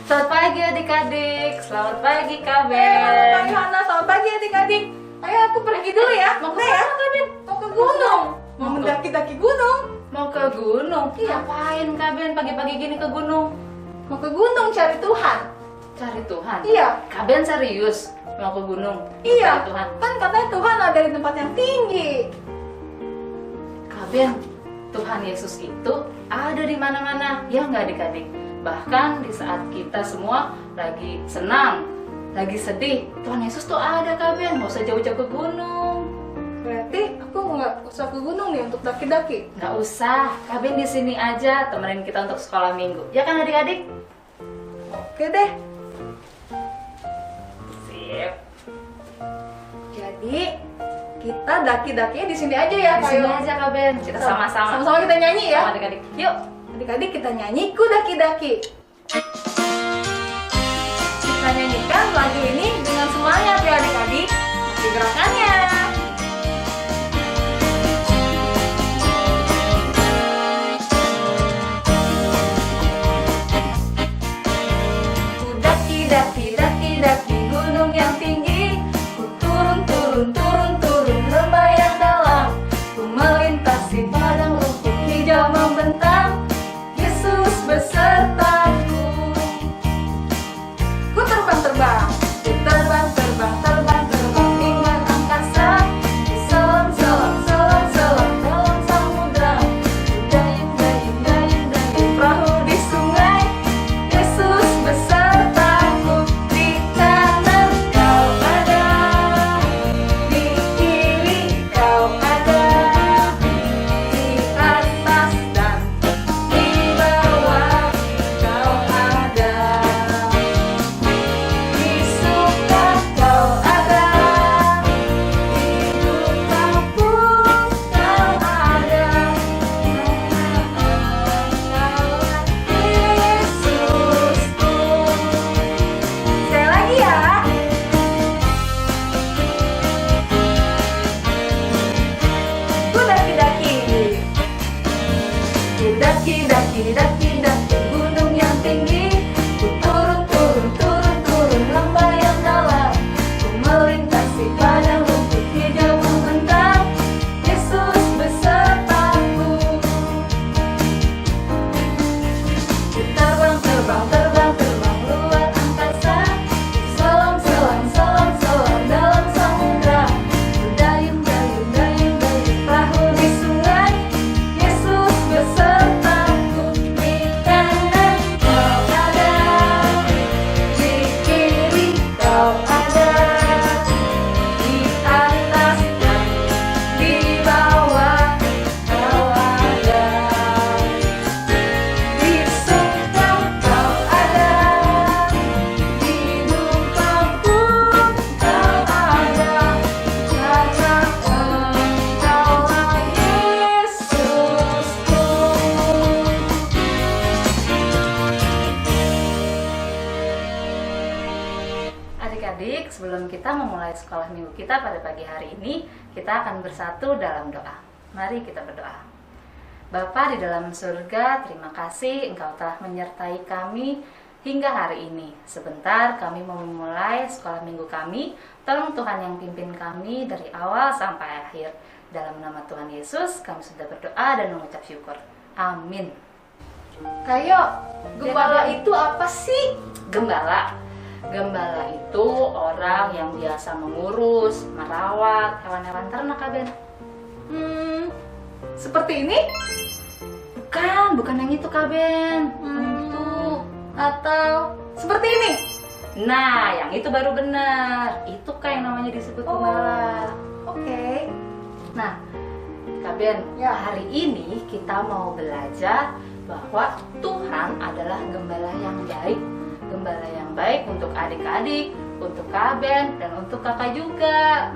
Selamat pagi adik-adik, selamat pagi Kak Ben. Selamat pagi Hana, selamat pagi adik-adik. Ayo aku pergi dulu ya. Mau ke Nah ya, mana Kak Ben? mau ke gunung. Mau Mau ke- mendaki-daki gunung. Mau ke gunung? Iya. Ngapain Kak Ben pagi-pagi gini ke gunung? Mau ke gunung cari Tuhan. Cari Tuhan? Iya. Kak Ben serius mau ke gunung? Iya. Cari Tuhan? Kan katanya Tuhan ada di tempat yang tinggi. Kak Ben, Tuhan Yesus itu ada di mana-mana, ya nggak adik-adik? Bahkan di saat kita semua lagi senang, lagi sedih, Tuhan Yesus tuh ada Kak Ben, nggak usah jauh-jauh ke gunung. Berarti aku nggak usah ke gunung nih untuk daki-daki. Nggak usah, Kak Ben di sini aja temenin kita untuk sekolah minggu. Ya kan adik-adik? Oke deh. Sip. Jadi kita daki-dakinya di sini aja ya, Di sini Kayo. aja Kak Ben, kita sama-sama. Sama-sama kita nyanyi ya. Sama adik-adik. Yuk. Adik-adik kita nyanyi ku daki-daki. Kita nyanyikan lagu ini dengan semangat ya adik-adik. Masih gerakannya. Ku daki-daki gunung yang tinggi. Ku turun lembah yang dalam. Ku melintasi padang rumput hijau membentang. Yesus besertaku. Ku terbang dengan angkasa. Ku selam dalam samudra. Ku dayung perahu di sungai. Yesus besertaku. Di kanan kau ada, di kiri kau ada, di atas dan di bawah kau ada, di suka kau ada, di duka pun kau ada. Yesusku. Sekali lagi ya. Ku daki-daki gunung yang tinggi. Ku turun lembah yang dalam. Ku melintasi padang rumput hijau membentang. Yesus besertaku. Ku terbang luar angkasa. Selam dalam samudra. Ku dayung perahu di sungai. Yesus besertaku. Di kanan kau ada, di kiri kau ada, di atas dan di bawah kau ada, di suka kau ada, di duka pun kau ada, karena Engkaulah Yesusku. Adik-adik, sebelum kita memulai sekolah minggu kita pada pagi hari ini, kita akan bersatu dalam doa. Mari kita berdoa. Bapa di dalam surga, terima kasih Engkau telah menyertai kami hingga hari ini. Sebentar kami mau memulai sekolah minggu kami. Tolong Tuhan yang pimpin kami dari awal sampai akhir. Dalam nama Tuhan Yesus, kami sudah berdoa dan mengucap syukur. Amin. Kayo, gembala itu apa sih? Gembala. Gembala itu orang yang biasa mengurus, merawat hewan-hewan ternak, Kak Ben. Seperti ini? Bukan yang itu, Kak Ben. Yang itu. Atau seperti ini? Nah, yang itu baru benar. Itu Kak yang namanya disebut gembala. Oke. Nah, Kak Ben, Ya. hari ini kita mau belajar bahwa Tuhan adalah gembala yang baik. Gembala yang baik untuk adik-adik, untuk Kak Ben, dan untuk kakak juga.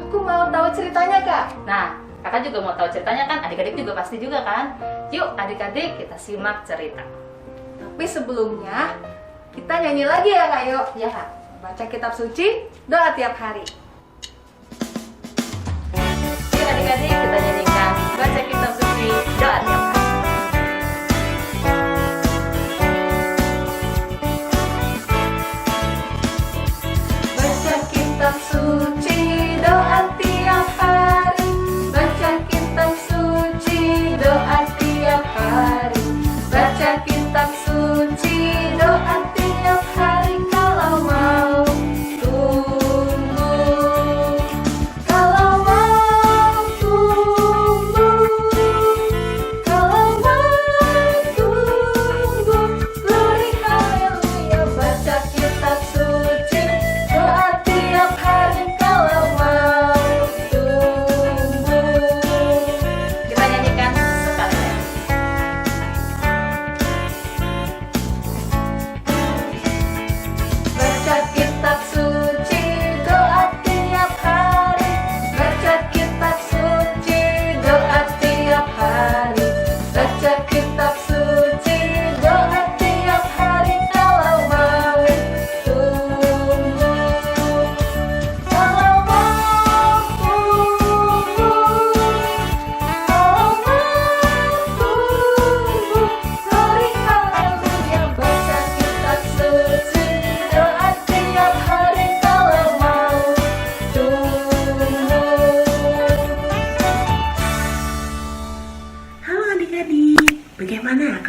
Aku mau tahu ceritanya, Kak. Nah, kakak juga mau tahu ceritanya kan? Adik-adik juga pasti juga kan? Yuk adik-adik kita simak cerita. Tapi sebelumnya, kita nyanyi lagi ya, Kak. Yuk. Ya Kak. Baca kitab suci, doa tiap hari.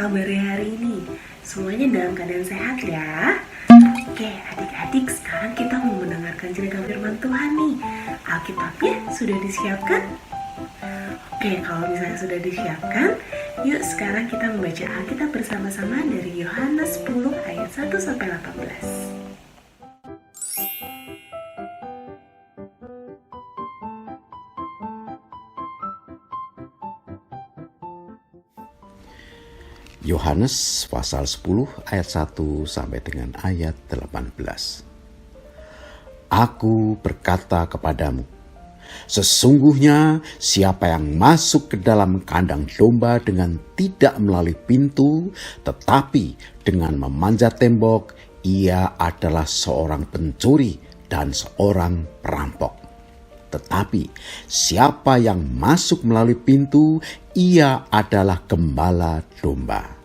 kabarnya hari ini? Semuanya dalam keadaan sehat ya? Oke, adik-adik, sekarang kita mau mendengarkan cerita firman Tuhan nih. Alkitabnya sudah disiapkan? Oke, kalau misalnya sudah disiapkan, yuk sekarang kita membaca Alkitab bersama-sama dari Yohanes 10 ayat 1 sampai 18. Yohanes pasal 10 ayat 1 sampai dengan ayat 18. Aku berkata kepadamu, sesungguhnya siapa yang masuk ke dalam kandang domba dengan tidak melalui pintu, tetapi dengan memanjat tembok, ia adalah seorang pencuri dan seorang perampok. Tetapi siapa yang masuk melalui pintu, ia adalah gembala domba.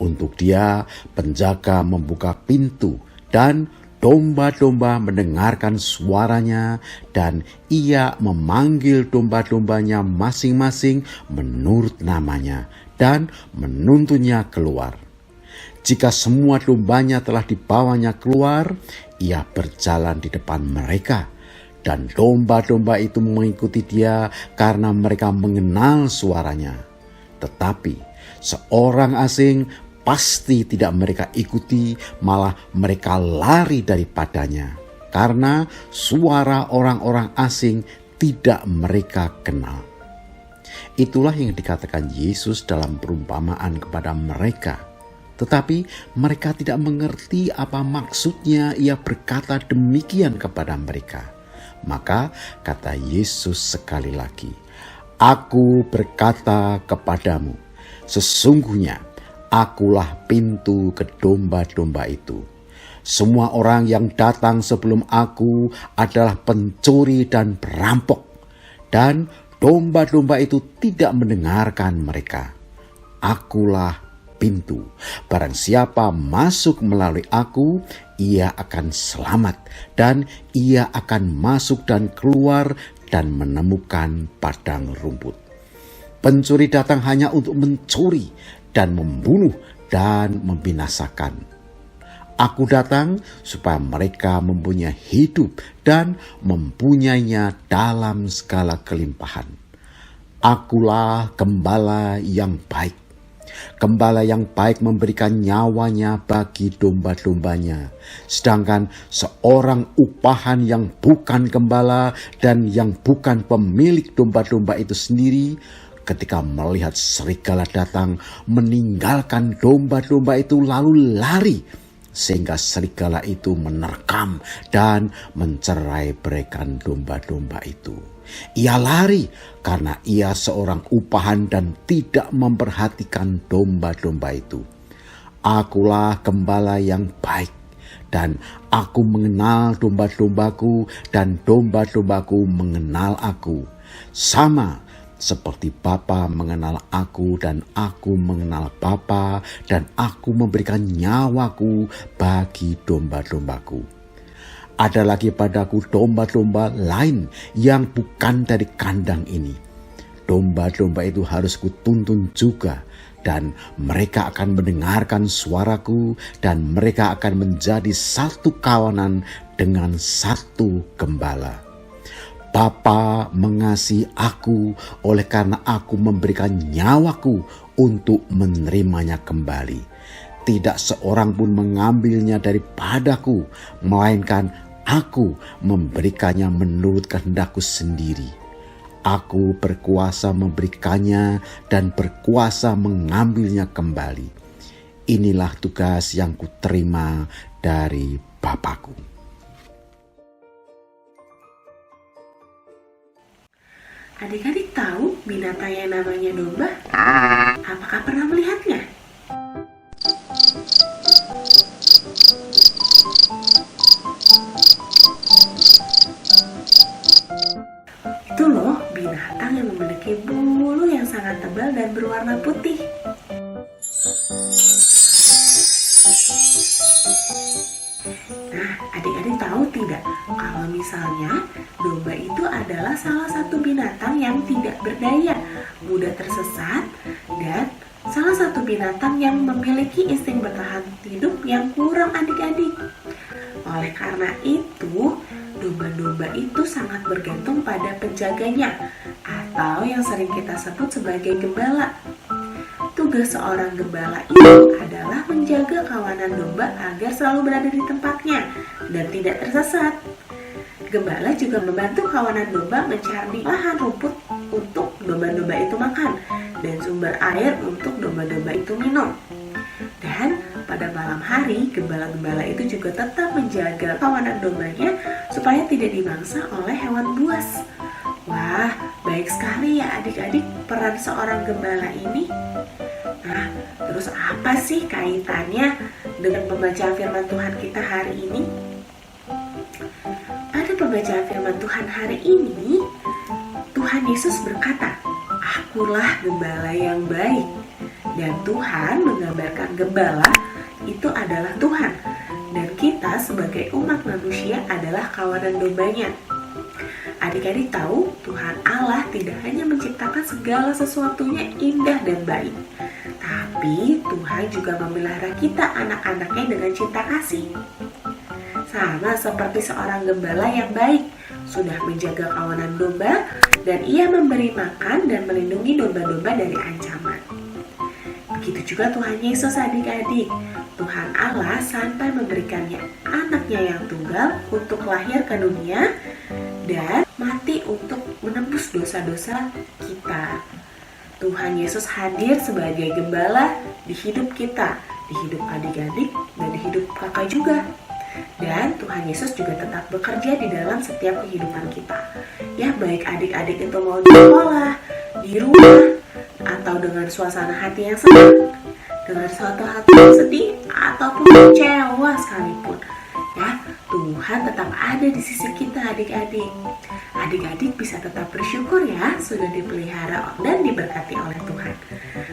Untuk dia, penjaga membuka pintu dan domba-domba mendengarkan suaranya, dan ia memanggil domba-dombanya masing-masing menurut namanya dan menuntunnya keluar. Jika semua dombanya telah dibawanya keluar, ia berjalan di depan mereka, dan domba-domba itu mengikuti dia karena mereka mengenal suaranya. Tetapi seorang asing pasti tidak mereka ikuti, malah mereka lari daripadanya, karena suara orang-orang asing tidak mereka kenal. Itulah yang dikatakan Yesus dalam perumpamaan kepada mereka. Tetapi mereka tidak mengerti apa maksudnya ia berkata demikian kepada mereka. Maka kata Yesus sekali lagi, aku berkata kepadamu, sesungguhnya akulah pintu ke domba-domba itu. Semua orang yang datang sebelum aku adalah pencuri dan perampok, dan domba-domba itu tidak mendengarkan mereka. Akulah pintu. Barang siapa masuk melalui aku, ia akan selamat, dan ia akan masuk dan keluar dan menemukan padang rumput. Pencuri datang hanya untuk mencuri dan membunuh dan membinasakan. Aku datang supaya mereka mempunyai hidup dan mempunyainya dalam segala kelimpahan. Akulah gembala yang baik. Gembala yang baik memberikan nyawanya bagi domba-dombanya. Sedangkan seorang upahan yang bukan gembala dan yang bukan pemilik domba-domba itu sendiri, ketika melihat serigala datang, meninggalkan domba-domba itu lalu lari, sehingga serigala itu menerkam dan mencerai-beraikan domba-domba itu. Ia lari karena ia seorang upahan dan tidak memperhatikan domba-domba itu. Akulah gembala yang baik, dan aku mengenal domba-dombaku, dan domba-dombaku mengenal aku. Sama seperti Bapa mengenal aku dan aku mengenal Bapa, dan aku memberikan nyawaku bagi domba-dombaku. Ada lagi padaku domba-domba lain yang bukan dari kandang ini. Domba-domba itu harus kutuntun juga, dan mereka akan mendengarkan suaraku, dan mereka akan menjadi satu kawanan dengan satu gembala. Bapa mengasihi aku oleh karena aku memberikan nyawaku untuk menerimanya kembali. Tidak seorang pun mengambilnya daripadaku, melainkan aku memberikannya menurut kehendakku sendiri. Aku berkuasa memberikannya dan berkuasa mengambilnya kembali. Inilah tugas yang kuterima dari Bapakku. Adik-adik tahu binatang yang namanya domba? Apakah pernah melihatnya? Itu loh binatang yang memiliki bulu yang sangat tebal dan berwarna putih. Nah, adik-adik tahu tidak kalau misalnya domba itu adalah salah satu binatang yang tidak berdaya, mudah tersesat, dan salah satu binatang yang memiliki insting bertahan hidup yang kurang adik-adik. Oleh karena itu, domba-domba itu sangat bergantung pada penjaganya atau yang sering kita sebut sebagai gembala. Tugas seorang gembala itu adalah menjaga kawanan domba agar selalu berada di tempatnya dan tidak tersesat. Gembala juga membantu kawanan domba mencari lahan rumput untuk domba-domba itu makan dan sumber air untuk domba-domba itu minum. Dan pada malam hari, gembala-gembala itu juga tetap menjaga kawanan dombanya supaya tidak dimangsa oleh hewan buas. Wah, baik sekali ya adik-adik peran seorang gembala ini. Nah, terus apa sih kaitannya dengan pembacaan firman Tuhan kita hari ini? Pada pembacaan firman Tuhan hari ini, Tuhan Yesus berkata, "Akulah gembala yang baik." Dan Tuhan menggambarkan gembala itu adalah Tuhan. Dan kita sebagai umat manusia adalah kawanan dombanya. Adik-adik tahu, Tuhan Allah tidak hanya menciptakan segala sesuatunya indah dan baik, tapi Tuhan juga memelihara kita anak-anaknya dengan cinta kasih. Sama seperti seorang gembala yang baik, sudah menjaga kawanan domba dan ia memberi makan dan melindungi domba-domba dari ancaman. Begitu juga Tuhan Yesus adik-adik. Tuhan Allah sampai memberikannya anaknya yang tunggal untuk lahir ke dunia dan mati untuk menebus dosa-dosa kita. Tuhan Yesus hadir sebagai gembala di hidup kita, di hidup adik-adik, dan di hidup kakak juga. Dan Tuhan Yesus juga tetap bekerja di dalam setiap kehidupan kita. Ya, baik adik-adik itu mau di sekolah, di rumah, atau dengan suasana hati yang senang, dengan suatu hati yang sedih, ataupun kecewa sekalipun. Ya, Tuhan tetap ada di sisi kita adik-adik. Adik-adik bisa tetap bersyukur ya sudah dipelihara dan diberkati oleh Tuhan.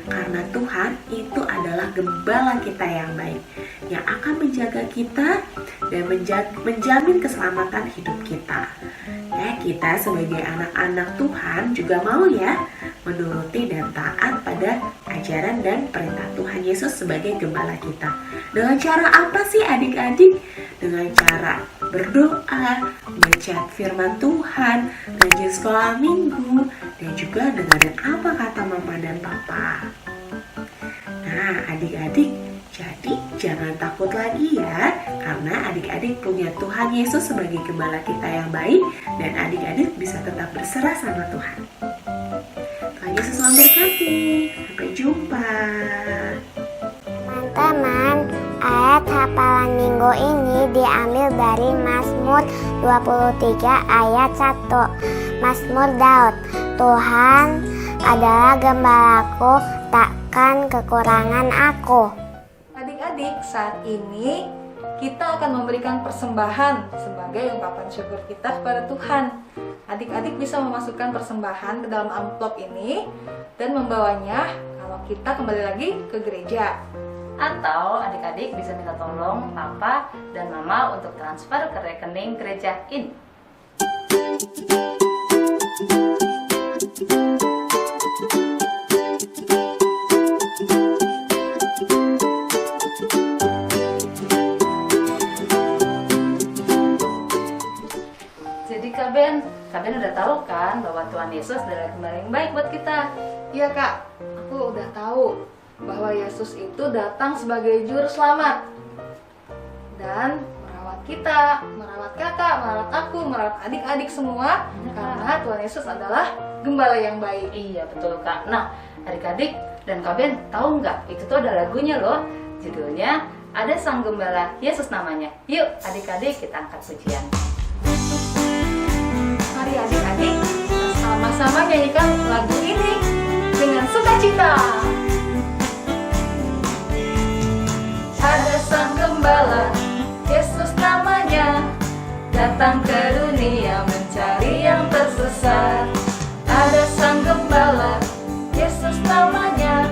Karena Tuhan itu adalah gembala kita yang baik, yang akan menjaga kita dan menjamin keselamatan hidup kita. Ya, kita sebagai anak-anak Tuhan juga mau ya menuruti dan taat pada ajaran dan perintah Tuhan Yesus sebagai gembala kita. Dengan cara apa sih adik-adik? Dengan cara berdoa, baca firman Tuhan, rajin sekolah minggu, dan juga dengerin apa kata mama dan papa. Nah, adik-adik, jadi jangan takut lagi ya, karena adik-adik punya Tuhan Yesus sebagai gembala kita yang baik, dan adik-adik bisa tetap berserah sama Tuhan. Tuhan Yesus memberkati. Sampai jumpa. Teman-teman, ayat hafalan minggu ini diambil dari Mazmur 23 ayat 1. Mazmur Daud. Tuhan adalah gembalaku, takkan kekurangan aku. Adik-adik, saat ini kita akan memberikan persembahan sebagai ungkapan syukur kita kepada Tuhan. Adik-adik bisa memasukkan persembahan ke dalam amplop ini dan membawanya kalau kita kembali lagi ke gereja. Atau adik-adik bisa minta tolong papa dan mama untuk transfer ke rekening gereja ini. Jadi Kak Ben udah tahu kan bahwa Tuhan Yesus adalah gembala yang baik buat kita. Iya Kak, aku udah tahu bahwa Yesus itu datang sebagai juru selamat dan merawat kita, merawat kakak, merawat aku, merawat adik-adik semua, karena Tuhan Yesus adalah gembala yang baik. Iya betul Kak. Nah adik-adik dan Kak Ben tahu nggak? Itu tuh ada lagunya loh. Judulnya Ada Sang Gembala Yesus namanya. Yuk adik-adik kita angkat pujian. Mari adik-adik kita sama-sama nyanyikan lagu ini dengan sukacita. Ada Sang Gembala Yesus namanya, datang ke dunia mencari yang tersesat. Ada Sang Gembala Yesus namanya,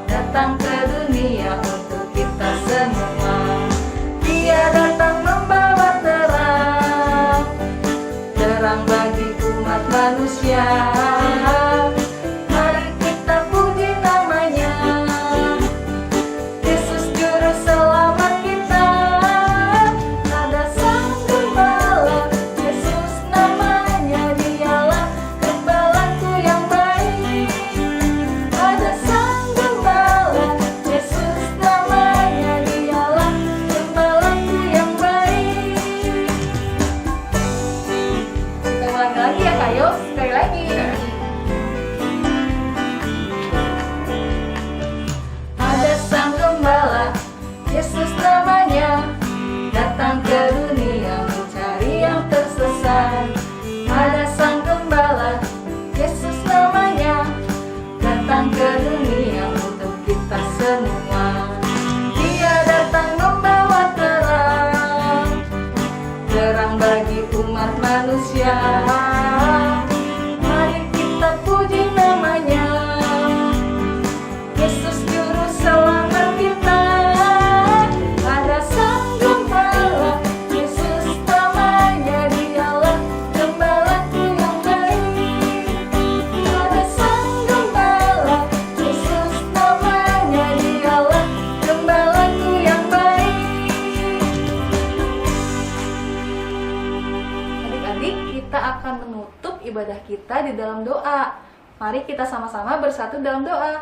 datang ke dunia untuk kita semua. Dia datang membawa terang, terang bagi umat manusia. Mari kita puji namanya, kita di dalam doa. Mari kita sama-sama bersatu dalam doa.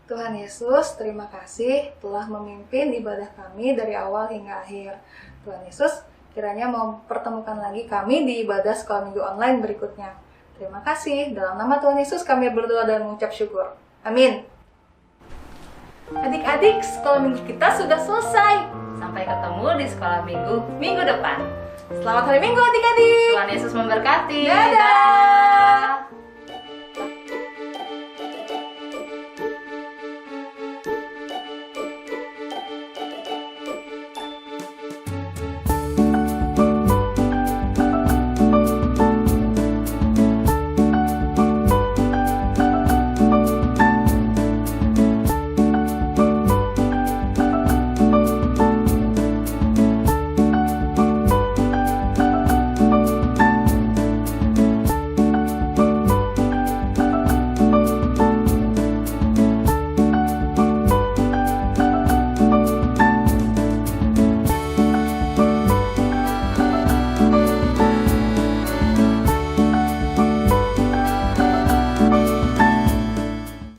Tuhan Yesus, terima kasih telah memimpin ibadah kami dari awal hingga akhir. Tuhan Yesus, kiranya mempertemukan lagi kami di ibadah sekolah minggu online berikutnya. Terima kasih. Dalam nama Tuhan Yesus kami berdoa dan mengucap syukur. Amin. Adik-adik, sekolah minggu kita sudah selesai. Sampai ketemu di sekolah minggu depan. Selamat hari Minggu adik-adik. Tuhan Yesus memberkati. Dadah.